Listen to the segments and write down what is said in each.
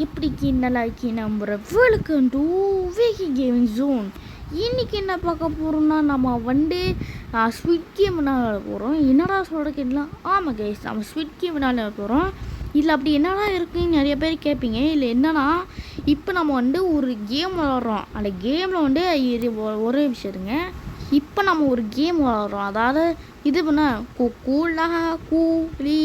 எப்படிக்கு நல்லா இருக்கி நம்புகிற வெல்கம் டு விகி கேமிங் ஜோன். இன்றைக்கி என்ன பார்க்க போகிறோம்னா நம்ம ஸ்விட் கேம் விளையாட போகிறோம். என்னடா சொல்கிற கேட்கலாம். ஆமாம் கைஸ், நம்ம ஸ்விட் கேம் விளையாட போகிறோம். இதில் அப்படி என்னடா இருக்குன்னு நிறைய பேர் கேட்பீங்க. இல்லை என்னன்னா, இப்போ நம்ம ஒரு கேம் விளாட்றோம். அந்த கேமில் ஒரே விஷயம் இருங்க. இப்போ நம்ம ஒரு கேம் விளாட்றோம். அதாவது இது பண்ண கூலா கூ லீ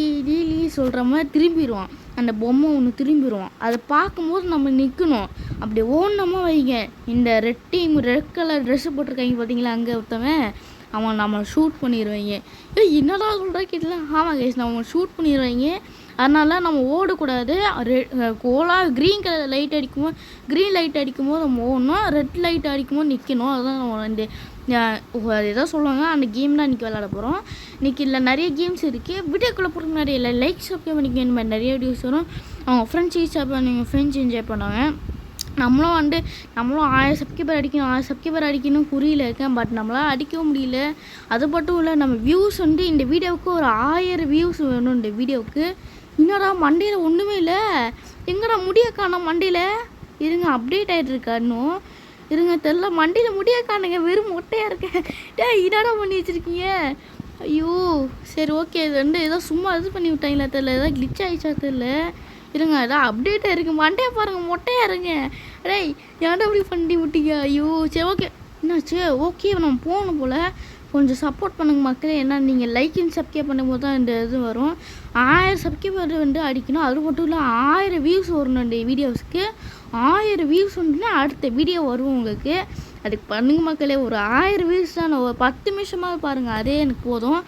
சொல்கிற மாதிரி திரும்பிடுவான். அந்த பொம்மை ஒன்று திரும்பிடுவான். அதை பார்க்கும்போது நம்ம நிற்கணும். அப்படி ஓடணுமா வைங்க. இந்த ரெட் கலர் ட்ரெஸ்ஸு போட்டிருக்காங்க பார்த்தீங்களா, அங்கே ஒருத்தவன் அவன் நம்ம ஷூட் பண்ணிடுவாங்க. என்னடா சொல்கிறா கேட்டல. ஆமாம் கைஸ், நம்ம ஷூட் பண்ணிடுவாங்க. அதனால் நம்ம ஓடக்கூடாது. க்ரீன் கலர் லைட் அடிக்கும்போது நம்ம ஓடணும். ரெட் லைட் அடிக்கும்போது நிற்கணும். அதுதான் நம்ம ஏதோ சொல்லுவாங்க. அந்த கேம் தான் இன்றைக்கி விளையாட போகிறோம். இன்றைக்கி இல்லை நிறைய கேம்ஸ் இருக்குது. வீடியோக்குள்ளே போகிற மாதிரி இல்லை, லைக் சப்ஸ்கிரைப் பண்ணிக்க இந்த மாதிரி நிறைய வீடியோஸ் வரும். அவங்க ஃப்ரெண்ட்ஸ் ஃப்ரெண்ட்ஸ் என்ஜாய் பண்ணுவாங்க. நம்மளும் 1000 சப்ஸ்கிரைபர் அடிக்கணும் குறியில் இருக்கேன். பட் நம்மளால் அடிக்கவும் முடியல. அது மட்டும் இல்லை, நம்ம வியூஸ் இந்த வீடியோவுக்கு ஒரு 1000 வியூஸ் வேணும். இந்த வீடியோவுக்கு என்னடா மண்டையில் ஒன்றுமே இல்லை. எங்கடா முடிய காணோம் மண்டையில். இருங்க, அப்டேட் ஆகிட்டு இருக்கா இன்னும். இருங்க, தெரில, மண்டையில் முடிய காணுங்க, வெறும் மொட்டையாக இருக்கேன். என்னடா பண்ணி வச்சுருக்கீங்க. ஐயோ சரி ஓகே. இது ஏதோ சும்மா இது பண்ணி விட்டாங்களா தெரில, ஏதோ கிளிச் ஆகிடுச்சா தெரில. இருங்க, ஏதாவது அப்டேட்டாக இருக்குது. மண்டையை பாருங்கள், மொட்டையாக இருங்க. ஏன்டா அப்படி பண்ணி விட்டீங்க. ஐயோ சரி ஓகே. என்னாச்சு. ஓகே, நம்ம போகணும் போல். கொஞ்சம் சப்போர்ட் பண்ணுங்க மக்களே. ஏன்னா நீங்கள் லைக் அண்ட் சப்ஸ்கிரைப் பண்ணும்போது தான் இந்த இது வரும். 1000 சப்ஸ்கிரைபர் அடிக்கணும். அது மட்டும் இல்லை, 1000 வியூஸ் வரணும் இந்த வீடியோஸ்க்கு. 1000 வியூஸ் வந்துன்னா அடுத்த வீடியோ வரும் உங்களுக்கு. அதுக்கு பண்ணுங்க மக்களே. ஒரு 1000 வியூஸ் தான். ஒரு 10 நிமிஷமாக பாருங்கள், அதே எனக்கு போதும்.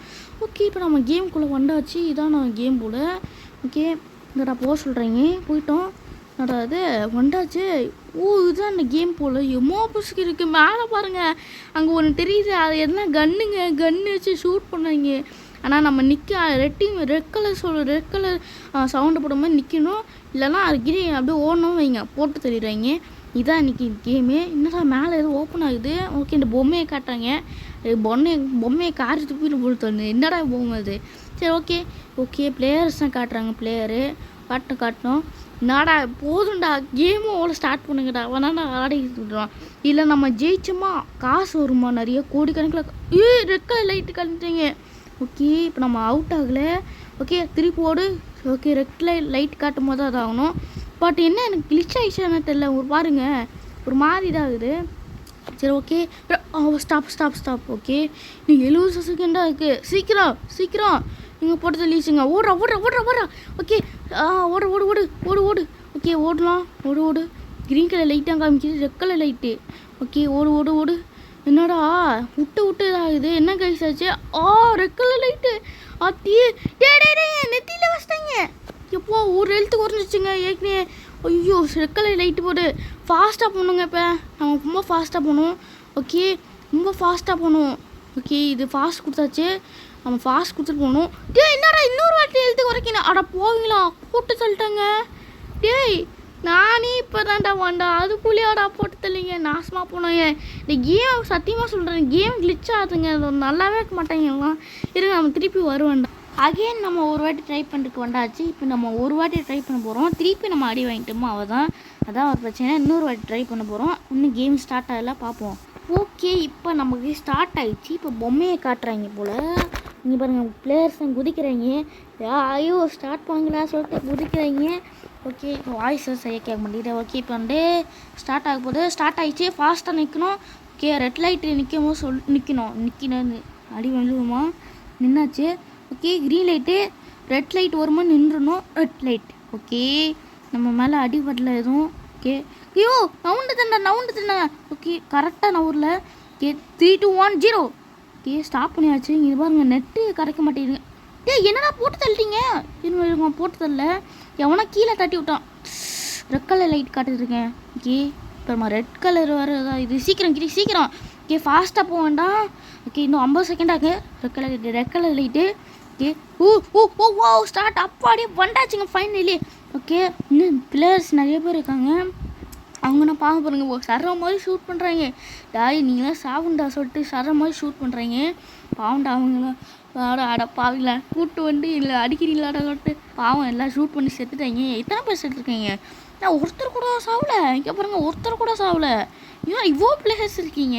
ஓகே, இப்போ நம்ம கேமுக்குள்ளே வந்தாச்சு. இதான் நான் கேம் போல். ஓகே, இங்கடா போக சொல்கிறீங்க. போயிட்டோம். அதாவது வந்தாச்சு. இதுதான் அந்த கேம் போல். எம்மோ புசுக்கு இருக்குது. மேலே பாருங்கள், அங்கே ஒன்று தெரியுது. அது என்ன கன்று வச்சு ஷூட் பண்ணாங்க. ஆனால் நம்ம ரெட் கலர் சவுண்டு போட மாதிரி நிற்கணும். இல்லைனா அது அப்படியே ஓடணும் வைங்க, போட்டு தள்ளிடுவாங்க. இதான் இன்றைக்கி கேமு. என்னடா மேலே எதுவும் ஓப்பன் ஆகுது. ஓகே, இந்த பொம்மையை காட்டுறாங்க. பொம்மையை காரி துப்பிட்டு போட்டு என்னடா பொம்மை அது. சரி ஓகே பிளேயர்ஸ் தான் காட்டுறாங்க. பிளேயரு காட்டணும். நாடா போதும்டா, கேமும் அவ்வளோ ஸ்டார்ட் பண்ணுங்கடா. வேணாண்டா ஆடிக்கிட்டு விட்டுருவான். இல்லை நம்ம ஜெயிச்சோமா காசு வருமா நிறைய கோடிக்கணக்கில். ரெட் கலர் லைட்டு கழிச்சிங்க. ஓகே, இப்போ நம்ம அவுட் ஆகலை. ஓகே, திருப்பி ஓடு. ஓகே, ரெட் லைட் காட்டும் போது அது ஆகணும். பட் என்ன எனக்கு கிளிச் ஆகிடுச்சானே தெரில. பாருங்கள், ஒரு மாதிரி இதாகுது. சரி ஓகே, ஸ்டாப். ஓகே, நீங்கள் 70 செகண்டாக இருக்குது. சீக்கிரம் நீங்கள் போட்டு தள்ளிச்சுங்க. ஓடுறா. ஓகே, ஓடு. ஓகே, ஓடலாம். ஓடு. க்ரீன் கலர் லைட்டாக காமிக்கிது, ரெட் கலர் லைட்டு. ஓகே, ஓடு. என்னடா விட்டு இதாகுது. என்ன கைஸ் ஆச்சு. Red colour light. நெத்தியில் வச்சிட்டாங்க. எப்போ ஒரு எழுத்து குறைஞ்சிச்சுங்க ஏற்கனவே. ஐயோ, ரெட் கலர் லைட்டு போடு. ஃபாஸ்ட்டாக போகணுங்க. இப்போ நம்ம ரொம்ப ஃபாஸ்ட்டாக போகணும். ஓகே, ரொம்ப ஃபாஸ்ட்டாக போகணும். ஓகே, இது ஃபாஸ்ட் கொடுத்தாச்சு. நம்ம ஃபாஸ்ட் கொடுத்துட்டு போகணும். என்னடா இன்னொரு வாட்டி எழுத்து குறைக்கணும். போவீங்களா, போட்டு சொல்லிட்டாங்க. நானே இப்போ தான்டா வாண்டா, அதுக்குள்ளேயாடா போட்டு தள்ளிங்க. நாசமாக போனோங்க. இந்த கேம் சத்தியமாக சொல்கிறேன், கேம் கிளிச் ஆகுதுங்க. அது நல்லாவே இருக்க மாட்டாங்கலாம். இருங்க, நம்ம திருப்பி வருவேன்டா. அகைன் நம்ம ஒரு வாட்டி ட்ரை பண்ணுறதுக்கு வந்தாச்சு. இப்போ நம்ம ஒரு வாட்டி ட்ரை பண்ண போகிறோம். திருப்பி நம்ம அடி வாங்கிட்டோமோ அதான் ஒரு பிரச்சனை. இன்னொரு வாட்டி ட்ரை பண்ண போகிறோம். இன்னும் கேம் ஸ்டார்ட் ஆகல, பார்ப்போம். ஓகே, இப்போ நமக்கு ஸ்டார்ட் ஆகிடுச்சு. இப்போ பொம்மையை காட்டுறாங்க போல். இங்கே பாருங்கள், பிளேயர்ஸ் குதிக்கிறாங்க. ஐயோ ஸ்டார்ட் பண்ணுங்களா சொல்லிட்டு குதிக்கிறாங்க. ஓகே, வாய்ஸ் சரியாக கேட்க மாட்டேங்குது. ஓகே, இப்போ ஸ்டார்ட் ஆக போகுது. ஸ்டார்ட் ஆகிடுச்சு. ஃபாஸ்ட்டாக நிற்கணும். ஓகே, ரெட் லைட்டு நிற்கும் நிற்கணும். அடி வந்துடுமா. நின்னாச்சு. Okay, green light. Red light வருமா நின்றுணும். Red light. ஓகே, நம்ம மேலே அடிபடல எதுவும். ஓகே, ஐயோ நவுண்டு தண்டா. ஓகே, கரெக்டாக நவுரில். ஓகே, 3 2 1 0. ஓகே, ஸ்டாப் பண்ணியாச்சு. இங்கே பாருங்கள், நெட்டு கரைக்க மாட்டேங்குதுங்க. என்னடா போட்டு தள்ளிட்டீங்க. இருங்க, போட்டு தரல. எவனா கீழே தட்டி விட்டான். ரெட் கலர் லைட் காட்டுருக்கேன். ஓகே, இப்போ நம்ம ரெட் கலர் வரதா இது. சீக்கிரம். ஓகே, ஃபாஸ்ட்டாக போக வேண்டாம். ஓகே, இன்னும் 50 செகண்டாக. Red colour light. ஓகே, ஓ ஸ்டார்ட். அப்பாடியே வந்தாச்சுங்க ஃபைனலி. ஓகே, இன்னும் பிளேயர்ஸ் நிறைய பேர் இருக்காங்க. அவங்க நான் பார்க்க பாருங்க, சர்ற மாதிரி ஷூட் பண்ணுறாங்க. நீங்களாம் சாவுண்டா சொல்லிட்டு சர்ற மாதிரி ஷூட் பண்ணுறாங்க. பாவண்டா அவங்களாம். அட பாவிங்களா கூப்பிட்டு வந்து இல்லை அடிக்கிறீங்களாடா சொல்லிட்டு பாவம் எல்லாம் ஷூட் பண்ணி செத்துட்டாங்க. எத்தனை பேர் செத்துருக்கீங்க? நான் ஒருத்தர் கூட சாவல. இங்கே பாருங்க ஒருத்தர் கூட சாவல. ஏன் இவ்வளோ பிளேயர்ஸ் இருக்கீங்க?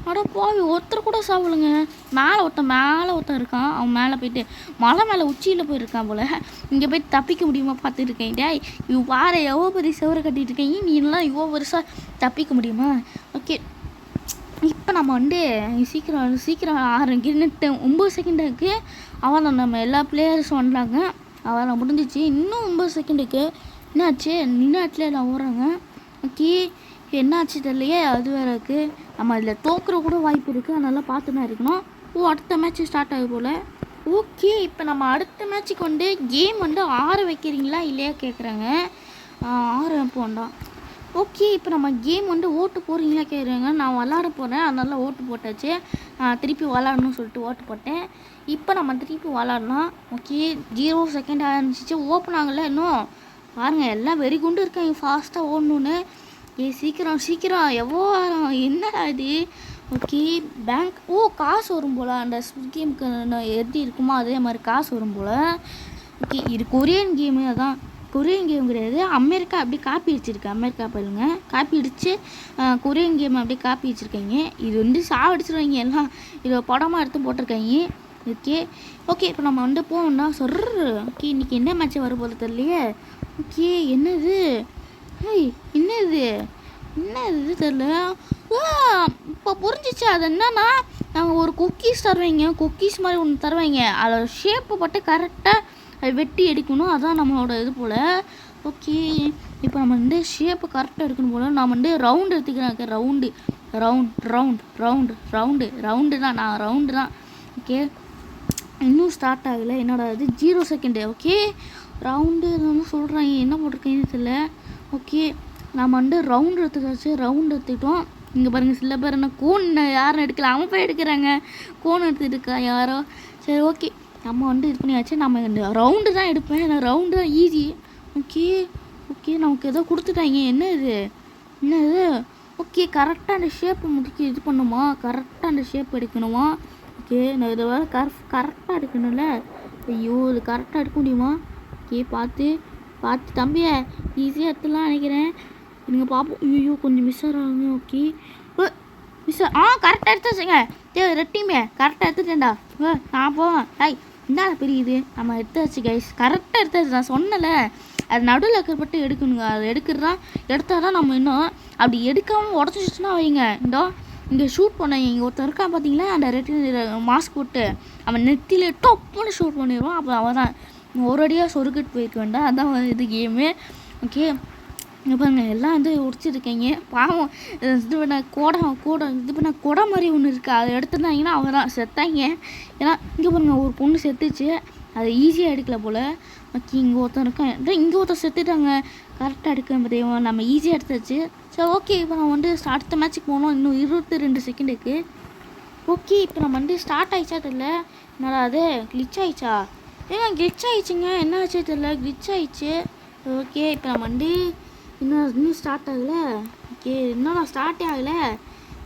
அட பாவி ஒருத்தர் கூட சாவலுங்க. மேலே ஒருத்தன் இருக்கான். அவன் மேலே போயிட்டு மலை மேலே உச்சியில் போயிருக்கான் போல். இங்கே போய் தப்பிக்க முடியுமா பார்த்துருக்கேன். டேய் இவ பாரு எவ்வளோ பெரிய செவரை கட்டிட்டு இருக்கீங்க. நீ எல்லாம் இவ்வளோ பெருசாக தப்பிக்க முடியுமா? ஓகே இப்போ நம்ம வந்து சீக்கிரம் ஆரம்பிக்கிட்டு 9 செகண்டுக்கு அவன் நம்ம எல்லா பிளேயர்ஸும் வந்தாங்க. அவன் முடிஞ்சிச்சு. இன்னும் 9 செகண்டுக்கு என்னாச்சு? நின்னாட்டில் நான் ஓடுறாங்க. ஓகே என்னாச்சு தெரியலையே. அது வேறு இருக்குது. நம்ம அதில் தோக்குற கூட வாய்ப்பு இருக்குது. அதனால் பார்த்து தான் இருக்கணும். அடுத்த மேட்ச்சு ஸ்டார்ட் ஆகும் போல். ஓகே இப்போ நம்ம அடுத்த மேட்ச்சுக்கு வந்து கேம் வந்து 6 வைக்கிறீங்களா இல்லையா கேட்குறாங்க. 6 வைப்போம்டா. ஓகே இப்போ நம்ம கேம் வந்து ஓட்டு போடுறீங்களா கேட்குறாங்க. நான் விளாட போகிறேன். அதனால ஓட்டு போட்டாச்சு. திருப்பி விளாடணும்னு சொல்லிட்டு ஓட்டு போட்டேன். இப்போ நம்ம திருப்பி விளாடலாம். ஓகே 0 செகண்ட் ஆரம்பிச்சிச்சு. ஓப்பன் ஆகலை இன்னும். பாருங்கள் எல்லாம் வெறி குண்டு இருக்காங்க ஃபாஸ்ட்டாக ஓடணுன்னு. சீக்கிரம் எவ்வளோ என்னடா இது? ஓகே பேங்க் காசு வரும் போல். அந்த கேமுக்கு எப்படி இருக்குமோ அதே மாதிரி காசு வரும் போல். ஓகே இது கொரியன் கேமு. அதான் கொரியன் கேம் கிடையாது. அமெரிக்கா அப்படி காப்பி அடிச்சிருக்கு. அமெரிக்கா பாருங்க காப்பி அடித்து கொரியன் கேம் அப்படியே காப்பி வச்சுருக்காங்க. இது வந்து சாவடிச்சிருவாங்க எல்லாம். இதை படமாக எடுத்து போட்டிருக்காங்க. ஓகே இப்போ நம்ம வந்து போகணும்னா ஓகே இன்றைக்கி என்ன மேட்ச் வர போகிறது தெரியலையே. ஓகே என்னது தெரில. இப்போ புரிஞ்சிச்சு. அது என்னன்னா நாங்கள் ஒரு குக்கீஸ் தருவாங்க. குக்கீஸ் மாதிரி ஒன்று தருவாங்க. அதோட ஷேப்பை பட்டு கரெக்டாக வெட்டி எடுக்கணும். அதான் நம்மளோட இது போல். ஓகே இப்போ நம்ம வந்து ஷேப்பை கரெக்டாக எடுக்கணும் போல். நான் வந்து ரவுண்டு எடுத்துக்கிறேன். ரவுண்டு தான். நான் ரவுண்டு தான். ஓகே இன்னும் ஸ்டார்ட் ஆகலை. என்னோட இது 0 செகண்டு. ஓகே ரவுண்டு சொல்கிறாங்க. என்ன போட்டிருக்கேன்னு தெரியல. ஓகே நம்ம வந்து ரவுண்டு எடுத்துக்கிட்டோம். இங்கே பாருங்கள் சில பேர் என்ன கோன் யாரும் எடுக்கல. அவன் போய் எடுக்கிறாங்க. கோன் எடுத்துகிட்டு இருக்கா யாரோ. சரி ஓகே நம்ம வந்து இது பண்ணியாச்சு. நம்ம இந்த ரவுண்டு தான் எடுப்பேன். நான் ரவுண்டு தான் ஈஸி. ஓகே நமக்கு ஏதோ கொடுத்துட்டாங்க. என்னது ஓகே கரெக்டாக அந்த ஷேப்பை இது பண்ணுமா? கரெக்டாக அந்த ஷேப் எடுக்கணுமா? ஓகே நான் இதை வேறு கரெக்டாக எடுக்கணும்ல. ஐயோ இது கரெக்டாக எடுக்க முடியுமா? ஓகே பார்த்து தம்பியை ஈஸியாக எடுத்துலாம் நினைக்கிறேன். நீங்கள் பார்ப்போம். ஐயோ கொஞ்சம் மிஸ் ஆகிறாங்க. ஓகே கரெக்டாக எடுத்துச்சுங்க. ரெட்டியுமே கரெக்டாக எடுத்துட்டேன்டா. நான் போவேன். என்ன பெரிய நம்ம எடுத்தாச்சு கைஸ். கரெக்டாக எடுத்தாச்சு. நான் சொன்னல அது நடுவில் இருக்கிறப்பட்டு எடுக்கணுங்க. அது எடுத்தால் தான் நம்ம இன்னும் அப்படி எடுக்காமல் உடச்சிச்சுன்னா வைங்க. இங்கே ஷூட் பண்ணாங்க. இங்கே ஒருத்தர் இருக்கான் பார்த்தீங்களா அந்த ரெட்டி மாஸ்க் போட்டு அவன் நெத்தியில் டொப்புன்னு ஷூட் பண்ணிடுவான். அப்போ அவன் தான் ஒரு அடியாக சொருக்கிட்டு போயிருக்க வேண்டாம். அதான் இது கேமு. ஓகே இங்கே பாருங்க எல்லாம் வந்து உடிச்சிருக்கீங்க. பாவம் இது பண்ண கொடை மாதிரி ஒன்று இருக்குது. அதை எடுத்துருந்தாங்கன்னா அவன் தான் செத்தாங்க. ஏன்னா இங்கே பாருங்க ஒரு பொண்ணு செத்துச்சு. அதை ஈஸியாக எடுக்கல போல். ஓகே இங்கே ஒருத்தர் செத்துட்டாங்க. கரெக்டாக எடுக்க முடியும். நம்ம ஈஸியாக எடுத்தாச்சு. சரி ஓகே இப்போ நம்ம வந்து அடுத்த மேட்ச்சுக்கு போகணும். இன்னும் 22 செகண்டுக்கு. ஓகே இப்போ நம்ம வந்து ஸ்டார்ட் ஆகிடுச்சா தெரியல. என்னடா அது கிளிச் ஆகிடுச்சா? கிளிச் ஆகிடுச்சுங்க. என்ன ஆச்சு தெரியல. கிளிச் ஆகிடுச்சு. ஓகே இப்போ நம்ம வந்து இன்னும் ஸ்டார்ட் ஆகலை. ஓகே இன்னும் நான் ஸ்டார்ட்டே ஆகலை.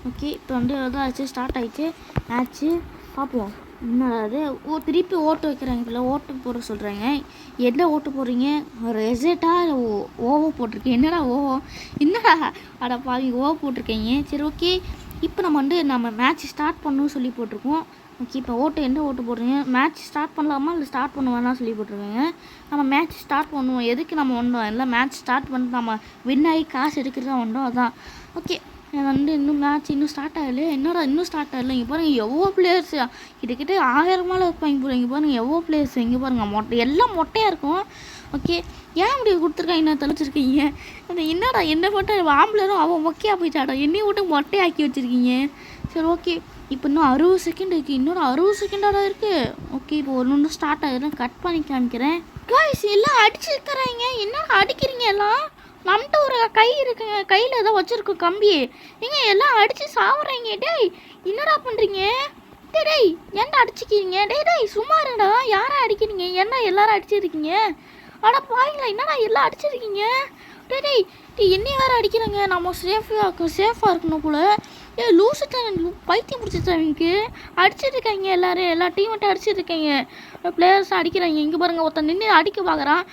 ஓகே இப்போ வந்து அதான் ஆச்சு. ஸ்டார்ட் ஆகிடுச்சு மேட்ச்சு. பார்ப்போம் என்னது. திருப்பி ஓட்டு வைக்கிறாங்க. இப்போ ஓட்டு போட சொல்கிறாங்க. என்ன ஓட்டு போடுறீங்க? ரெசெட்டா இல்லை ஓவோ போட்டிருக்கேன். என்னடா அட பாவி ஓவோ போட்டிருக்கீங்க. சரி ஓகே இப்போ நம்ம மேட்ச் ஸ்டார்ட் பண்ணணும்னு சொல்லி போட்டிருக்கோம். ஓகே இப்போ என்ன ஓட்டு போடுறீங்க? மேட்ச் ஸ்டார்ட் பண்ணலாமா இல்லை ஸ்டார்ட் பண்ண வேணாம் சொல்லி போட்டிருக்காங்க. நம்ம மேட்ச் ஸ்டார்ட் பண்ணுவோம். எதுக்கு நம்ம வந்தோம்? எல்லாம் மேட்ச் ஸ்டார்ட் பண்ணிட்டு நம்ம வின் ஆகி காசு எடுக்கிறது தான் வந்தோம். அதான் ஓகே இன்னும் மேட்ச் இன்னும் ஸ்டார்ட் ஆகலை. இன்னும் ஸ்டார்ட் ஆகலை. இங்கே பாருங்கள் எவ்வளோ பிளேயர்ஸ் கிட்டக்கிட்ட 1000 மேலே இருப்பாங்க போகிறேன். இங்கே பாருங்கள் எவ்வளோ பிளேயர்ஸ். இங்கே பாருங்கள் எல்லாம் மொட்டையாக இருக்கும். ஓகே ஏன் இப்படி கொடுத்துருக்காங்க? என்ன தெளிச்சிருக்கீங்க? என்னடா என்ன மட்டும் ஆம்பளரும் அவன் மொக்கையாக போயிட்டாடா. என்னையும் விட்டு மொட்டையாக்கி வச்சுருக்கீங்க. சரி ஓகே இப்போ இன்னும் 60 செகண்ட் இருக்குது. இன்னொரு 60 செகண்டாக இருக்குது. ஓகே இப்போ ஒன்று ஸ்டார்ட் ஆகுதுன்னு கட் பண்ணி காமிக்கிறேன். காய்ஸ் எல்லாம் அடிச்சிருக்கிறாங்க. என்னடா அடிக்கிறீங்க எல்லாம்? நம்மகிட்ட ஒரு கை இருக்குங்க. கையில் ஏதோ வச்சுருக்கோம் கம்பி. எல்லாம் அடித்து சாப்பிட்றீங்க. டேய் என்னடா பண்ணுறீங்க? டேய் ஏன்டா அடிச்சிக்கிறீங்க? டேய் சும்மா இருங்கடா. யாரை அடிக்கிறீங்க? என்ன எல்லாரும் அடிச்சிருக்கீங்க? ஆனால் பாருங்களா என்னடா எல்லாம் அடிச்சிருக்கீங்க? டேய் என்னையும் வேறு அடிக்கிறாங்க. நம்ம சேஃபாக இருக்கணும் போல். லூசுட்டாங்க பைத்தியம் பிடிச்சிட்டாங்க அடிச்சிட்டு இருக்காங்க எல்லாரும் எல்லா டீமெட்டும் அடிச்சிட்டு இருக்காங்க பிளேயர்ஸ் அடிக்கிறாங்க இங்கே பாருங்க ஒருத்தன் நின்று அடிக்க பார்க்குறான்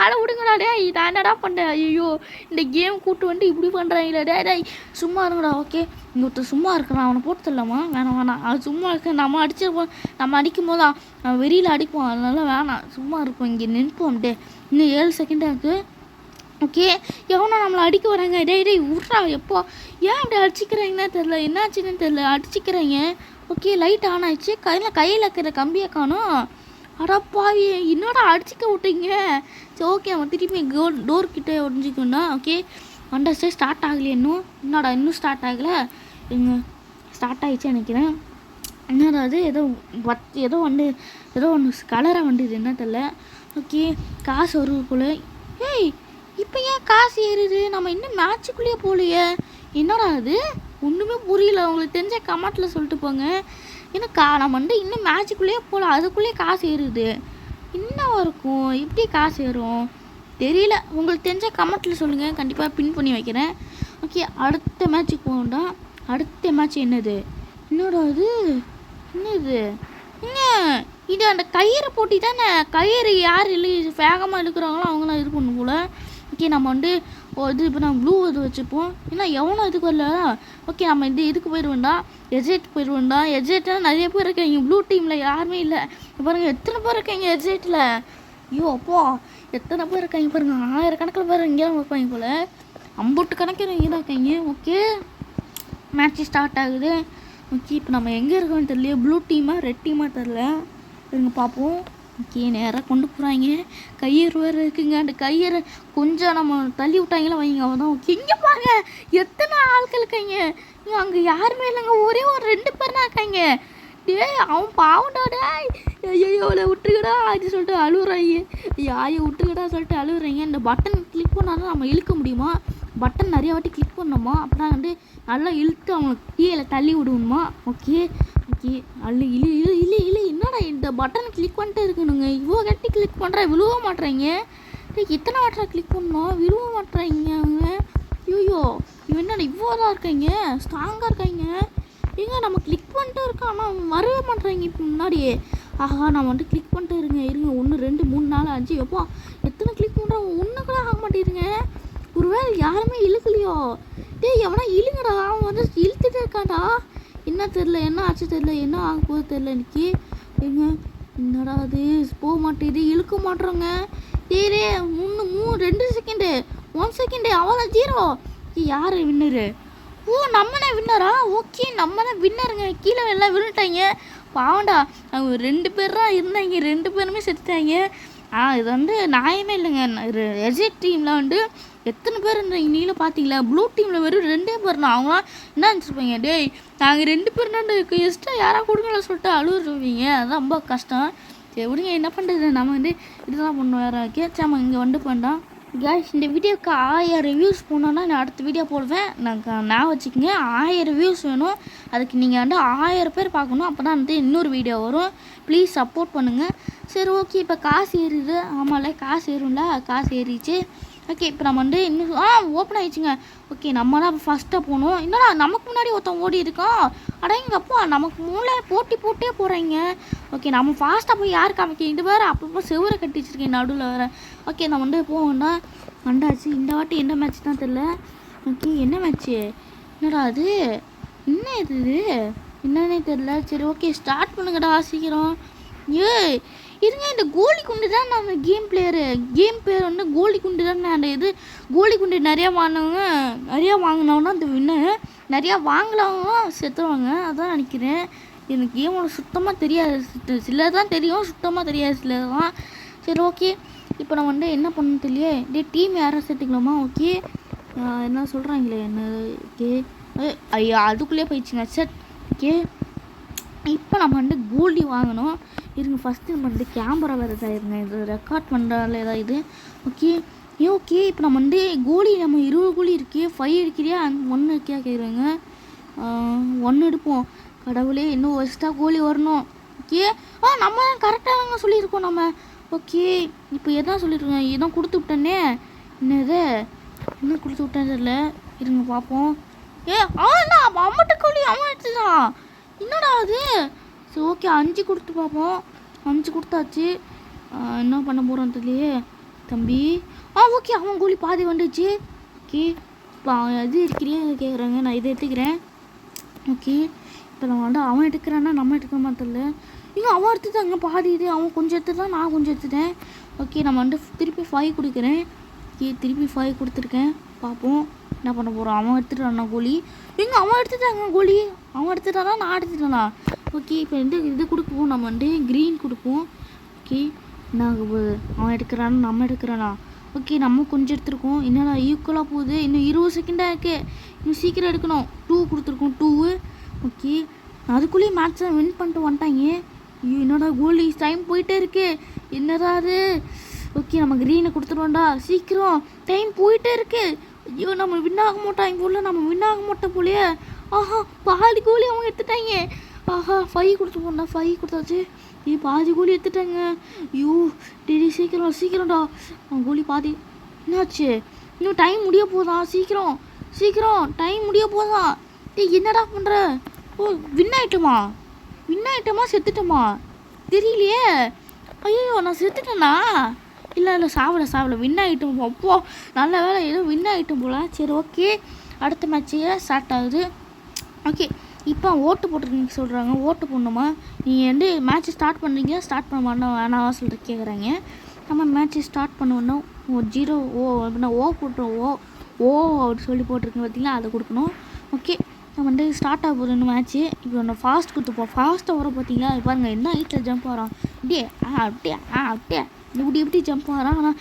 ஆளை விடுங்கடா டே நான் என்னடா பண்ணேன் ஐயோ இந்த கேம் கூட்டு வந்து இப்படி பண்ணுறாங்களே டே சும்மா இருங்கடா ஓகே இங்கே ஒருத்தர் சும்மா இருக்கிறான் அவனை போட்டு தரலாமா வேணாம் அது சும்மா இருக்க நம்ம அடிச்சிருப்போம் நம்ம அடிக்கும் போது அவன் வெறியில் அடிப்போம் அதனால வேணாம் சும்மா இருப்போம் இங்கே நிற்போம் டே இன்னும் 7 செகண்டாக இருக்குது ஓகே எவனோ நம்மளை அடிக்க வராங்க டேய் விட்றா எப்போ ஏன் அப்படி அடிச்சிக்கிறாங்கன்னே தெரில என்னாச்சுன்னு தெரில அடிச்சிக்கிறாங்க ஓகே லைட் ஆன் ஆயிடுச்சு கையில் இருக்கிற கம்பியை காணும் அடப்பாவி என்னடா அடிச்சிக்க விட்டீங்க சரி ஓகே நம்ம திருப்பி டோர் கிட்டே ஒடிஞ்சிக்கணும்னா ஓகே வண்டர்ஸே ஸ்டார்ட் ஆகலையே என்னடா இன்னும் ஸ்டார்ட் ஆகலை இங்கே ஸ்டார்ட் ஆகிடுச்சு நினைக்கிறேன் என்னடா அது ஏதோ ஒன்று கலராக வண்டிது என்ன தெரில ஓகே காசு வருவதுக்குள்ளே ஏய் இப்போ ஏன் காசு ஏறுது நம்ம இன்னும் மேட்சுக்குள்ளேயே போகலையே என்னடா அது ஒன்றுமே புரியல உங்களுக்கு தெரிஞ்ச கமெண்ட்டில் சொல்லிட்டு போங்க ஏன்னா நம்ம இன்னும் மேட்சுக்குள்ளேயே போகல அதுக்குள்ளேயே காசு ஏறுது இன்னும் இருக்கும் எப்படி காசு ஏறும் தெரியல உங்களுக்கு தெரிஞ்ச கமெண்ட்டில் சொல்லுங்கள் கண்டிப்பாக பின் பண்ணி வைக்கிறேன் ஓகே அடுத்த மேட்ச்சுக்கு போகண்டா அடுத்த மேட்ச் என்னது என்னோட அது என்னது இது அந்த கயிறை போட்டி தானே கயிறு யார் வேகமாக இழுக்கிறாங்களோ அவங்களாம் இது பண்ணும் போல் ஓகே நம்ம இது இப்போ நம்ம ப்ளூ இது வச்சுப்போம் ஏன்னா எவனோ இதுக்கு வரல ஓகே நம்ம இதுக்கு போயிடுவேண்டா போயிடுவேண்டா எஜெட்டாக நிறைய பேர் இருக்காங்க ப்ளூ டீமில் யாருமே இல்லை பாருங்கள் எத்தனை பேர் இருக்காங்க எஜெட்டில் ஐயோ அப்போ எத்தனை பேர் இருக்காங்க பாருங்கள் 1000 கணக்கில் பேர் இங்கே தான் வைப்பாங்க போல் 50 கணக்கில் இங்கே தான் இருக்காங்க ஓகே மேட்ச் ஸ்டார்ட் ஆகுது ஓகே இப்போ நம்ம எங்கே இருக்கோன்னு தெரியல ப்ளூ டீமா ரெட் டீமா தெரில இருங்க பார்ப்போம் ஓகே நேராக கொண்டு போகிறாங்க கயிறு வேறு இருக்குங்க அந்த கயிறை கொஞ்சம் நம்ம தள்ளி விட்டாங்களா வைங்க அவன் தான் ஓகே இங்கே பாருங்க எத்தனை ஆட்கள் இருக்காங்க அங்கே யாருமே இல்லைங்க ஒரே ஒரு 2 பேர் தான் இருக்காங்க டேய் அவன் பாவண்டாடா ஐயோ விட்டுருக்கடா அது சொல்லிட்டு அழுகுறாங்க ஐயோ விட்டுருக்கடா சொல்லிட்டு அழுகுறாங்க இந்த பட்டன் கிளிக் பண்ணாலும் நம்ம இழுக்க முடியுமா பட்டன் நிறைய வாட்டி கிளிக் பண்ணோமா அப்படின்னா நல்லா இழுத்து அவங்களுக்கு கீழே தள்ளி விடுவோமா ஓகே இல்லை என்னடா இந்த பட்டனை கிளிக் பண்ணிட்டே இருக்கணுங்க இவ்வளோ கட்டி கிளிக் பண்ணுறா விழுவ மாட்டுறாங்க இத்தனை வாட்டரை கிளிக் பண்ணோம் விழுவ மாட்டுறாங்க அவங்க ஐயோ என்னடா இவ்வளோ தான் இருக்காங்க ஸ்ட்ராங்காக இருக்காங்க ஏங்க நம்ம கிளிக் பண்ணிட்டே இருக்கோம் ஆனால் அவங்க வரவே மாட்டுறாங்க இப்போ முன்னாடியே ஆஹா நான் கிளிக் பண்ணிட்டே இருங்க 1 2 3 4 5 எப்போ எத்தனை கிளிக் பண்ணுறாங்க ஒன்று கூட ஆக மாட்டேங்குதுங்க ஒருவேளை யாருமே இழுக்கலையோ டேய் எவனா இழுங்கடா அவன் இழுத்துட்டே இருக்காண்டா என்ன தெரில என்ன ஆச்சு தெரில என்ன ஆக போகுது தெரில இன்னைக்கு ஏங்க என்னடா அது போக மாட்டேது இழுக்க மாட்டுறோங்க டேரே 2 செகண்டு 1 செகண்டு அவ்வளோ 0 யார் வின்னரு ஓ நம்மனே வின்னரா ஓகே நம்மனே வின்னருங்க கீழே எல்லாம் விழுட்டாங்க பாவண்டா அவங்க 2 பேர் தான் இருந்தாங்க 2 பேருமே செத்துட்டாங்க இது நியாயமே இல்லைங்க எஜெட் டீமில் எத்தனை பேர் இருந்தாங்க நீங்களும் பார்த்தீங்களா ப்ளூ டீமில் வெறும் 2 பேர் தான் அவங்களாம் என்ன நினச்சிருப்பீங்க டேய் நாங்கள் 2 பேர் தான் எக்ஸ்ட்ரா யாராக கொடுங்களா சொல்லிட்டு அழுவுருவீங்க அதுதான் ரொம்ப கஷ்டம் சரி விடுங்க என்ன பண்ணுறது நம்ம இதுதான் பண்ணுவோம் வேறு கேட்சாம இங்கே பண்ணால் கேஸ் இந்த வீடியோவுக்கு 1000 ரிவ்யூஸ் போனோன்னா நான் அடுத்த வீடியோ போடுவேன் நான் வச்சுக்கோங்க 1000 வியூஸ் வேணும் அதுக்கு நீங்கள் 1000 பேர் பார்க்கணும் அப்போ தான் இன்னொரு வீடியோ வரும் ப்ளீஸ் சப்போர்ட் பண்ணுங்கள் சரி ஓகே இப்போ காசு ஏறுது ஆமாம்ல காசு ஏறும்ல காசு ஏறிச்சு ஓகே இப்போ நம்ம இன்னும் ஓப்பன் ஆகிடுச்சுங்க ஓகே நம்ம தான் ஃபஸ்ட்டாக போகணும் என்னடா நமக்கு முன்னாடி ஒருத்தன் ஓடி இருக்கோம் அடங்கப்பா நமக்கு மூளை போட்டே போகிறாங்க ஓகே நம்ம ஃபாஸ்ட்டாக போய் யார் காமிக்க இது வேறு அப்பப்போ செவரை கட்டி வச்சுருக்கேன் நடுவில் வேறு ஓகே நம்ம போவோம்டா வந்தாச்சு இந்த வாட்டி என்ன மேட்ச் தான் தெரில ஓகே என்ன மேட்ச்சு என்னடா அது என்ன இது என்னன்னே தெரில சரி ஓகே ஸ்டார்ட் பண்ணுங்கடா சீக்கிரம் இருங்க இந்த கோலி குண்டு தான் நான் கேம் பேர் கோலி குண்டு தான் அந்த கோலி குண்டு நிறையா வாங்கினவனா அந்த வின்னர் நிறையா வாங்கலவங்க செத்துருவாங்க அதான் நினைக்கிறேன் எனக்கு கேமோட சுத்தமாக தெரியாது சிலர் தான் தெரியும் சுத்தமாக தெரியாது சிலர் தான் சரி ஓகே இப்போ நான் என்ன பண்ணணும் தெரியல டீம் யாரும் சேர்த்துக்கலாமா ஓகே என்ன சொல்கிறாங்களே என்ன ஓகே ஐயா அதுக்குள்ளே போயிடுச்சுங்க செட் ஓகே இப்போ நம்ம கோல்டி வாங்கணும் இருங்க ஃபஸ்ட்டு நம்ம கேமரா வேறு இதாகிருங்க இது ரெக்கார்ட் பண்ணுறால ஏதாவது ஓகே இப்போ நம்ம கோலி நம்ம 20 கோலி இருக்கே 5 எடுக்கிறியா 1 இருக்கியா கேட்குறேங்க 1 எடுப்போம் கடவுளே இன்னும் ஃபஸ்ட்டாக கோலி வரணும் ஓகே நம்ம தான் கரெக்டாக தாங்க சொல்லியிருக்கோம் நம்ம ஓகே இப்போ எதான் சொல்லியிருக்கோம் எதான் கொடுத்து விட்டேனே என்ன கொடுத்து விட்டேன் தெரியல இருங்க பார்ப்போம் நான் அம்மட்டுக்கு அவன் எடுத்துட்டான். என்னடா அது? சரி ஓகே 5 கொடுத்து பார்ப்போம். 5 கொடுத்தாச்சு. என்ன பண்ண போகிறோம் தெரியலையே தம்பி. ஓகே அவன் கோழி பாதி வந்துச்சு. ஓகே இப்போ அவன் எது இருக்கிறேன்னு கேட்குறாங்க. நான் இதை எடுத்துக்கிறேன். ஓகே இப்போ நம்ம வந்து அவன் எடுக்கிறான்னா நம்ம எடுக்கிற தெரியல. இன்னும் அவன் எடுத்துட்டாங்க பாதி. இது அவன் கொஞ்சம் எடுத்துட்டான், நான் கொஞ்சம் எடுத்துட்டேன். ஓகே நம்ம வந்து திருப்பி 5 கொடுக்குறேன். ஓகே திருப்பி 5 கொடுத்துருக்கேன். பார்ப்போம் என்ன பண்ண போகிறோம். அவன் எடுத்துட்டானா கோழி. அவன் எடுத்துட்டாங்க கோழி. அவன் எடுத்துட்டானா நான் எடுத்துட்டானா. ஓகே இப்போ வந்து இது கொடுப்போம். நம்ம வந்து க்ரீன் கொடுப்போம். ஓகே என்ன ஆக போகுது. அவன் எடுக்கிறானா நம்ம எடுக்கிறானா. ஓகே நம்ம கொஞ்சம் எடுத்துருக்கோம். என்னடா ஈக்குவலாக போகுது. இன்னும் 20 செகண்டாக இருக்குது. இன்னும் சீக்கிரம் எடுக்கணும். 2 கொடுத்துருக்கோம். 2. ஓகே அதுக்குள்ளேயே மேட்ச்சை வின் பண்ணிட்டு வந்துட்டாங்க. ஐயோ என்னடா கோலி டைம் போயிட்டே இருக்கு. என்னடா அது. ஓகே நம்ம க்ரீனை கொடுத்துருவோம்டா சீக்கிரம். டைம் போயிட்டே இருக்கு. ஐயோ நம்ம வின் ஆக மாட்டோம். இங்கே உள்ள நம்ம வின் ஆக மாட்டோம் போலையே. பாதி கோழி அவங்க எடுத்துட்டாங்க. 5 கொடுத்து போண்டா. 5 கொடுத்தாச்சு. பாதி கோழி எடுத்துட்டாங்க. ஐயோ டெய்லி சீக்கிரம் சீக்கிரம்டா. அவன் கோழி பாதி. என்னாச்சு? இன்னும் டைம் முடிய போதா. சீக்கிரம் சீக்கிரம் டைம் முடிய போதா. என்னடா பண்ணுற? வின் ஆயிட்டோமா? வின் ஆயிட்டோமா செத்துட்டோமா தெரியலையே. ஐயோ நான் செத்துட்டேனா? இல்லை சாவலை வின் ஆகிட்டோம். அப்போ நல்ல வேலை ஏதோ வின் ஆகிட்டோம் போல். சரி ஓகே அடுத்த மேட்ச்சு ஸ்டார்ட் ஆகுது. ஓகே இப்போ ஓட்டு போட்டுருக்கீங்க சொல்கிறாங்க. ஓட்டு போடணுமா? நீங்கள் வந்து மேட்ச்சு ஸ்டார்ட் பண்ணுறீங்க. ஸ்டார்ட் பண்ண மாட்டோம் வேணாம் சொல்லிட்டு கேட்குறாங்க. நம்ம மேட்ச்சு ஸ்டார்ட் பண்ணணும். 0 அப்படின்னா ஓ போட்டுருவோம். ஓ அப்படி சொல்லி போட்டிருக்கேன் பார்த்தீங்களா, அதை கொடுக்கணும். ஓகே நம்ம வந்து ஸ்டார்ட் ஆக போகுது இன்னும் மேட்ச்சு. இப்போ நம்ம ஃபாஸ்ட் கொடுத்துப்போம். ஃபாஸ்ட்டாக வர பார்த்தீங்களா பாருங்கள் என்ன ஹைட்டில் ஜம்ப் ஆகிறான். அப்படியே அப்படியே இப்படி ஜம்ப் ஆகிறான். ஆனால்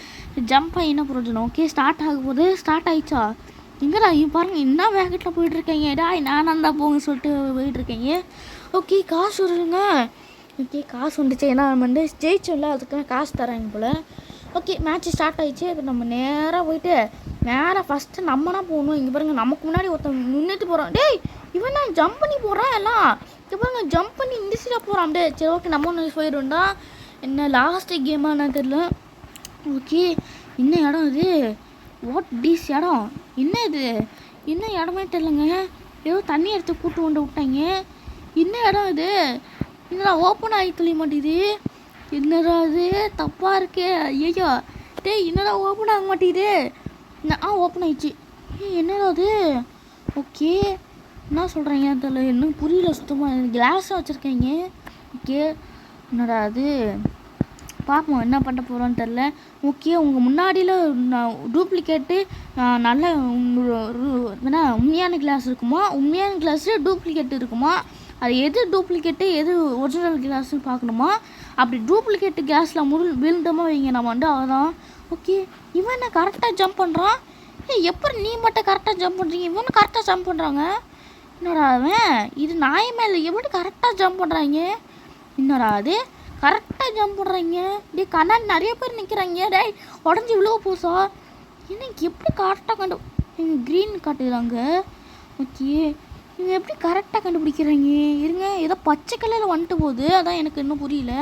ஜம்ப் ஆகி என்ன பிரயோஜனம். ஓகே ஸ்டார்ட் ஆக போகுது. ஸ்டார்ட் ஆகிடுச்சா? எங்கடா பாருங்கள் என்ன வேகத்தில் போயிட்டுருக்கீங்க. நானாண்டா போங்க சொல்லிட்டு போயிட்டுருக்கீங்க. ஓகே காசு வருங்க. ஓகே காசு வந்துச்சு. ஏன்னா நம்ம வந்து ஜெயிச்சோம்ல அதுக்கு காசு தராங்க போல். ஓகே மேட்ச்சு ஸ்டார்ட் ஆகிடுச்சு. இப்போ நம்ம நேராக போயிட்டு நேராக ஃபஸ்ட்டு நம்ம தான் போகணும். இங்கே பாருங்கள் நமக்கு முன்னாடி ஒருத்தன் நின்றுட்டு போகிறான். டேய் இவன் தான் ஜம்ப் பண்ணி போகிறான் எல்லாம். இங்கே பாருங்கள் ஜம்ப் பண்ணி இந்த சைடாக போகிறான். டே சரி ஓகே நம்ம ஒன்று போயிடும்டா. என்ன லாஸ்ட்டு கேமானு தெரியல. ஓகே என்ன இடம் இது? வாட் டிஸ் இடம் என்ன இது? என்ன இடமே தெரிலங்க. ஏதோ தண்ணி எடுத்து கூட்டு கொண்டு விட்டாங்க. என்ன இடம் இது? என்னடா ஓப்பன் ஆகி தெரிய மாட்டேது. என்னடா இது தப்பாக இருக்கே. ஐயோ டேய் என்னடா ஓப்பன் ஆக மாட்டேது. ஓப்பன் ஆயிடுச்சு. என்னடா அது? ஓகே என்ன சொல்கிறீங்க தெரியல. இன்னும் புரியல சுத்தமாக. கிளாஸாக வச்சுருக்கீங்க. ஓகே என்னடா அது பார்ப்போம் என்ன பண்ண போகிறோன்னு தெரில. ஓகே உங்கள் முன்னாடியில் டூப்ளிகேட்டு நல்ல என்ன உண்மையான கிளாஸ் இருக்குமா, உண்மையான கிளாஸு டூப்ளிகேட் இருக்குமா, அது எது டூப்ளிகேட்டு எது ஒரிஜினல் கிளாஸ்னு பார்க்கணுமா. அப்படி டூப்ளிகேட்டு கேஸில் விழுந்தமாக வைங்க நம்ம வந்து அதான். ஓகே இவன் என்ன கரெக்டாக ஜம்ப் பண்ணுறான். எப்படி நீ மட்டும் கரெக்டாக ஜம்ப் பண்ணுறீங்க, இவனு கரெக்டாக ஜம்ப் பண்ணுறாங்க. என்னடா அவன் இது நாயமே இல்லை. எப்படி கரெக்டாக ஜம்ப் பண்ணுறாங்க. என்னடா அது கரெக்டாக ஜம்ப் பண்ணுறாங்க. டே கண்ணாடி நிறைய பேர் நிற்கிறாங்க. டே உடஞ்சி விழுவ போசா. எனக்கு எப்படி கரெக்டாக எங்கள் க்ரீன் காட்டுறாங்க. ஓகே இவங்க எப்படி கரெக்டாக கண்டுபிடிக்கிறாங்க. இருங்க ஏதோ பச்சை கலரில் வந்துட்டு போகுது. அதான் எனக்கு இன்னும் புரியல.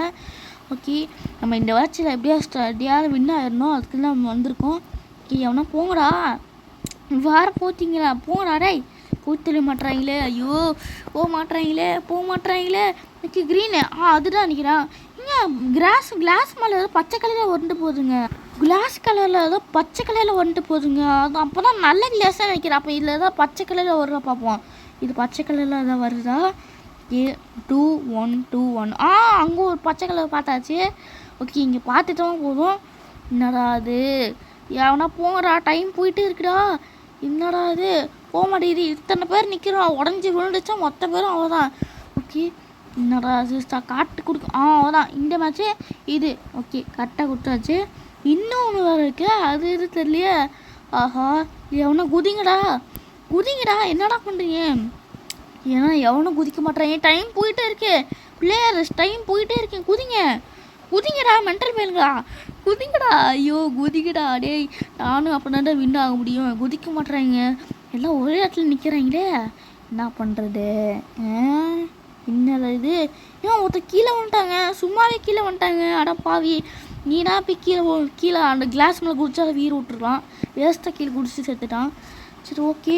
ஓகே நம்ம இந்த வாட்சில் எப்படியாவது வின் ஆயிடணும். அதுக்கு தான் நம்ம வந்திருக்கோம். ஓகே எவனா போங்கடா. வேறு போச்சிங்களா போங்கடா. டே போத்தல மாட்டுறாங்களே. ஐயோ போக மாட்டுறாங்களே. ஓகே க்ரீனு அதுதான் நினைக்கிறான். இங்கே கிளாஸ் மேலே ஏதோ பச்சை கலரில் வந்துட்டு போகுதுங்க. கிளாஸ் கலரில் ஏதோ பச்சை கலரில் வந்துட்டு போகுதுங்க. அது அப்போ தான் நல்ல கிளாஸாக நினைக்கிறேன். அப்போ இதில் ஏதோ பச்சை கலரில் வருதா பார்ப்போம். இது பச்சை கலரில் ஏதாவது வருதா. 2 1 2 1 அங்கே ஒரு பச்சை கலர் பார்த்தாச்சு. ஓகே இங்கே பார்த்துட்டோம் போதும். என்னடா அது எவனா போங்கடா. டைம் போயிட்டே இருக்குடா. என்னடா அது போக மாட்டேங்குது. இத்தனை பேர் நிற்கிறோம். உடஞ்சி விழுந்துச்சா மொத்த பேரும் அவ்வளோதான். ஓகே என்னடா காட்டு கொடுக்கும். அவ்வளோதான் இந்த மேட்ச்சு இது. ஓகே கரெக்டாக கொடுத்தாச்சு. இன்னும் ஒன்று வேறு இருக்குது. அது இது தெரியலையே. ஆஹா எவனா குதிங்கடா என்னடா பண்ணுறீங்க. ஏன்னா எவனும் குதிக்க மாட்டேறாங்க. டைம் போயிட்டே இருக்கு. பிளேயர்ஸ் டைம் போயிட்டே இருக்கேன். குதிங்கடா மென்டல் பேருங்களா குதிங்கடா. ஐயோ குதிக்கடா. டேய் நானும் அப்படின்னா வின் ஆக முடியும். குதிக்க மாட்டேறாங்க. எல்லாம் ஒரே இடத்துல நிற்கிறாங்களே. என்ன பண்ணுறது. என்னடா இது. ஏன் ஒருத்தர் கீழே வந்துட்டாங்க. சும்மாவே கீழே வந்துட்டாங்க. அட பாவி நீனா போய் கீழே அந்த கிளாஸ் மேலே குடிச்சா அதை வீர விட்டுருலாம். வேஸ்ட்டாக கீழே குடிச்சு செத்துட்டான். சரி ஓகே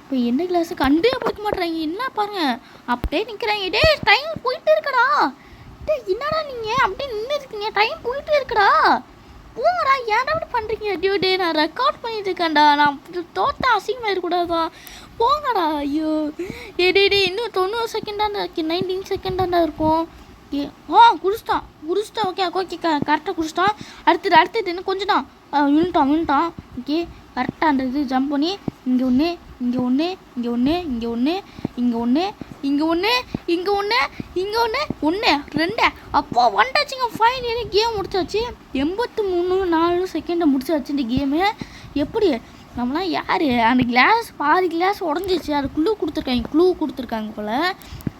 இப்போ என்ன கிளாஸு கண்டே பிடிக்க மாட்டேறாங்க. என்ன பாருங்க அப்படியே நிற்கிறாங்க. டே டைம் போயிட்டு இருக்கடா. டே என்னடா நீங்கள் அப்படியே நின்று இருக்கீங்க, டைம் போயிட்டு இருக்குடா. போங்கடா, ஏன்டா அப்படி பண்ணுறீங்க? டே நான் ரெக்கார்ட் பண்ணிட்டு இருக்கேன்டா, நான் தோட்ட அசிங்கமாக இருக்கக்கூடாதான். போங்கடா. ஐயோ டே இன்னும் 90 செகண்டாக இருக்கு, 19 செகண்டாக இருக்கும். குடிச்சிட்டான். ஓகே கரெக்டாக குடிச்சிட்டான். அடுத்தது இன்னும் கொஞ்சம் தான் விழுந்துட்டான். ஓகே கரெக்டாக அந்த இது ஜம்ப் பண்ணி இங்கே ஒன்று, இங்கே ஒன்று, இங்கே ஒன்று, இங்கே ஒன்று, இங்கே ஒன்று, இங்கே ஒன்று, இங்கே ஒன்று, இங்கே ஒன்று, 2 அப்போ வந்தாச்சுங்க. ஃபைனலி கேம் முடிச்சாச்சு. 83 செகண்டை முடிச்சாச்சு இந்த கேமு. எப்படி நம்மளாம் யார்? அந்த கிளாஸ் பாதி கிளாஸ் உடஞ்சிச்சு. அது க்ளூ கொடுத்துருக்காங்க போல்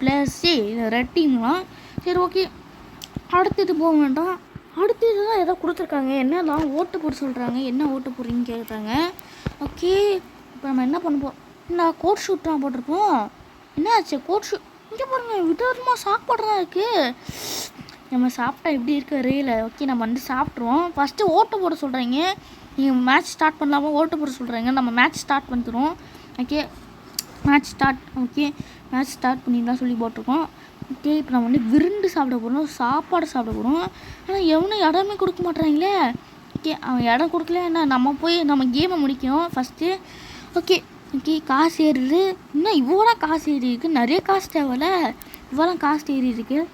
ப்ளஸ்ஸு ரெட் டீம்லாம். சரி ஓகே அடுத்தது போக வேண்டாம். அடுத்தது தான் ஏதோ கொடுத்துருக்காங்க. என்னதான் ஓட்டு போட சொல்கிறாங்க. என்ன ஓட்டு போடுறீங்கன்னு கேட்குறாங்க. ஓகே இப்போ நம்ம என்ன பண்ண போகிறோம்? நான் கோட் ஷூட் தான் போட்டிருப்போம். என்ன ஆச்சு கோட் ஷூட்? இங்கே பாருங்கள் விதவிதமாக சாப்பாடுலாம் இருக்குது. நம்ம சாப்பிட்டா எப்படி இருக்க ரீல. ஓகே நம்ம வந்து சாப்பிட்ருவோம். ஃபஸ்ட்டு ஓட்டு போட சொல்கிறாங்க. நீங்கள் மேட்ச் ஸ்டார்ட் பண்ணலாமா? ஓட்டு போட சொல்கிறாங்க. நம்ம மேட்ச் ஸ்டார்ட் பண்ணிடுறோம். ஓகே மேட்ச் ஸ்டார்ட் பண்ணிடலாம் சொல்லி போட்டிருக்கோம். ஓகே இப்போ நம்ம வந்து விருந்து சாப்பிட போகிறோம், சாப்பாடு சாப்பிட போகிறோம். ஆனால் எவனும் இடமே கொடுக்க மாட்டேறாங்களே. ஓகே அவன் இடம் கொடுக்கலன்னா நம்ம போய் நம்ம கேமை முடிக்கணும் ஃபஸ்ட்டு. ஓகே காசு ஏறுது. இன்னும் இவ்வளோ காசு ஏறி இருக்குது. நிறைய காசு தேவையில்ல, இவ்வளோ காசு ஏறி இருக்குது.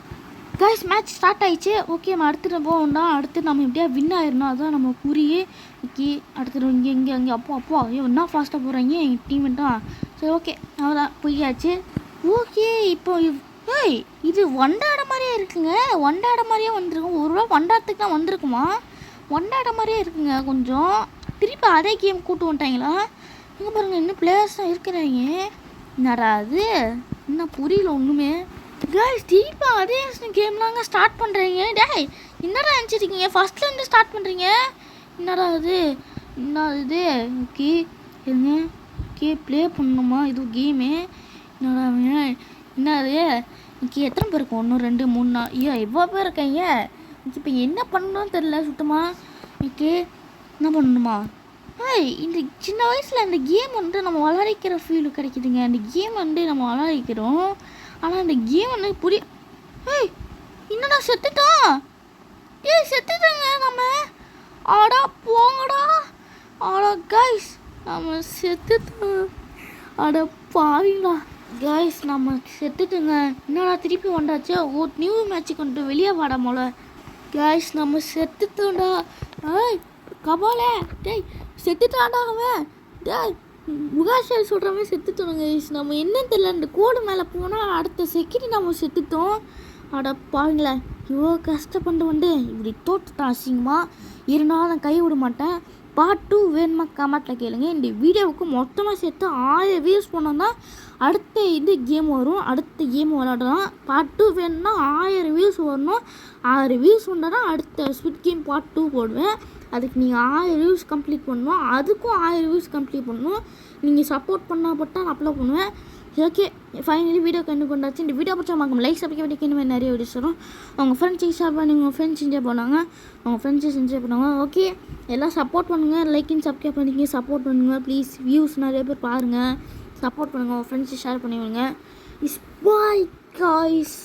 கைஸ் மேட்ச் ஸ்டார்ட் ஆகிடுச்சு. ஓகே நம்ம அடுத்து போகணும்னா அடுத்து நம்ம எப்படியா வின் ஆயிடணும், அதுதான் நம்ம குறியே. ஓகே அடுத்து இங்கே அப்போ ஐயோ என்ன ஃபாஸ்ட்டாக போகிறாங்க எங்கள் டீமெண்ட்டாக. சரி ஓகே அவ்வளோதான் போயாச்சு. ஓகே இப்போ இது வண்டாட மாதிரியே இருக்குங்க. வண்டாட மாதிரியே வந்திருக்கும். ஒரு ரூபா வண்டாடத்துக்கு தான் வந்திருக்குமா? வண்டாட மாதிரியே இருக்குங்க. கொஞ்சம் திருப்பி அதே கேம் கூட்டு வந்துட்டாங்களா? இங்கே பாருங்கள் இன்னும் பிளேயர்ஸ் தான் இருக்கிறாங்க. என்னடா அது இன்னும் புரியல ஒன்றுமே. கைஸ் திருப்பி அதே கேம்லாங்க ஸ்டார்ட் பண்ணுறீங்க. டேய் என்னடா நினச்சிருக்கீங்க? ஃபஸ்ட்லேருந்து ஸ்டார்ட் பண்ணுறீங்க. என்னடா இது ஓகே இருங்க. ஓகே ப்ளே பண்ணணுமா? இது கேமு. என்னது ஓகே எத்தனை பேர் இருக்கும்? 1 2 3 4 ஐயோ எவ்வளோ பேர் இருக்காங்க. இப்போ என்ன பண்ணணும்னு தெரில சுத்தமாக. ஓகே என்ன பண்ணணுமா? இந்த சின்ன வயசில் இந்த கேம் வந்து நம்ம விளையாடிக்கிற ஃபீல் கிடைக்குதுங்க. அந்த கேம் வந்து நம்ம விளையாடிக்கிறோம். ஆனால் அந்த கேம் வந்து என்னடா செத்துட்டான். செத்துட்டாங்க நம்ம. ஆடா போங்கடா. ஆடா கைஸ் நம்ம செத்துட்டோம். ஆடா பாவீங்களா கைஸ் நம்ம செத்துட்டுங்க. என்னடா திருப்பி வந்தாச்சு. நியூ மேட்ச்சுக்கு வந்துட்டு வெளியே வாடா போல. கைஸ் நம்ம செத்துட்டோம்டா. கபாலே டேய் செத்துட்டான்டா அவன். டேய் முகாஷல் சொல்கிற மாதிரி செத்துட்டோம் கைஸ். நம்ம என்னன்னு தெரியல, இந்த கோடு மேலே போனால் அடுத்த செகண்ட் நம்ம செத்துட்டோம். அட பாருங்களேன் இவ்வளோ கஷ்டப்பட்டு வந்து இப்படி தோட்டுட்டான் அசிங்கமா. இருந்தாலும் நான் கை விட மாட்டேன். பார்ட் 2 வேணுமா கமெண்ட்டில் கேளுங்க. இந்த வீடியோவுக்கு மொத்தமாக சேர்த்து 1000 வியூஸ் போனோம்னா அடுத்த இது கேம் வரும். அடுத்த கேம் விளாடலாம். பார்ட் 2 வேணும்னா 1000 வியூஸ் வரணும். 1000 வியூஸ் வந்தால் அடுத்த ஸ்விட் கேம் பார்ட் 2 போடுவேன். அதுக்கு நீங்கள் 1000 வியூஸ் கம்ப்ளீட் பண்ணணும். அதுக்கும் 1000 வியூஸ் கம்ப்ளீட் பண்ணணும். நீங்கள் சப்போர்ட் பண்ணால் நான் அப்லோட் பண்ணுவேன். ஓகே ஃபைனலி வீடியோ கண்டு கொண்டாச்சு. இந்த வீடியோ பிடிச்சா மறக்காம லைக் சப்ஸ்கிரைப் பண்ணி இன்னுமே நிறைய வீடியோஸ் வரும். அவங்க ஃப்ரெண்ட்ஸுக்கு ஷேர் பண்ணி உங்கள் ஃப்ரெண்ட்ஸ் என்ஜாய் பண்ணாங்க. அவங்க ஃப்ரெண்ட்ஸஸ் என்ஜாய் பண்ணுவாங்க. ஓகே எல்லாம் சப்போர்ட் பண்ணுங்கள். லைக் அண்ட் சப்ஸ்கிரைப் பண்ணிங்க சப்போர்ட் பண்ணுங்கள் ப்ளீஸ். வியூஸ் நிறைய பேர் பாருங்கள், சப்போர்ட் பண்ணுங்கள். உங்கள் ஃப்ரெண்ட்ஸை ஷேர் பண்ணி விடுங்க. Is bye guys.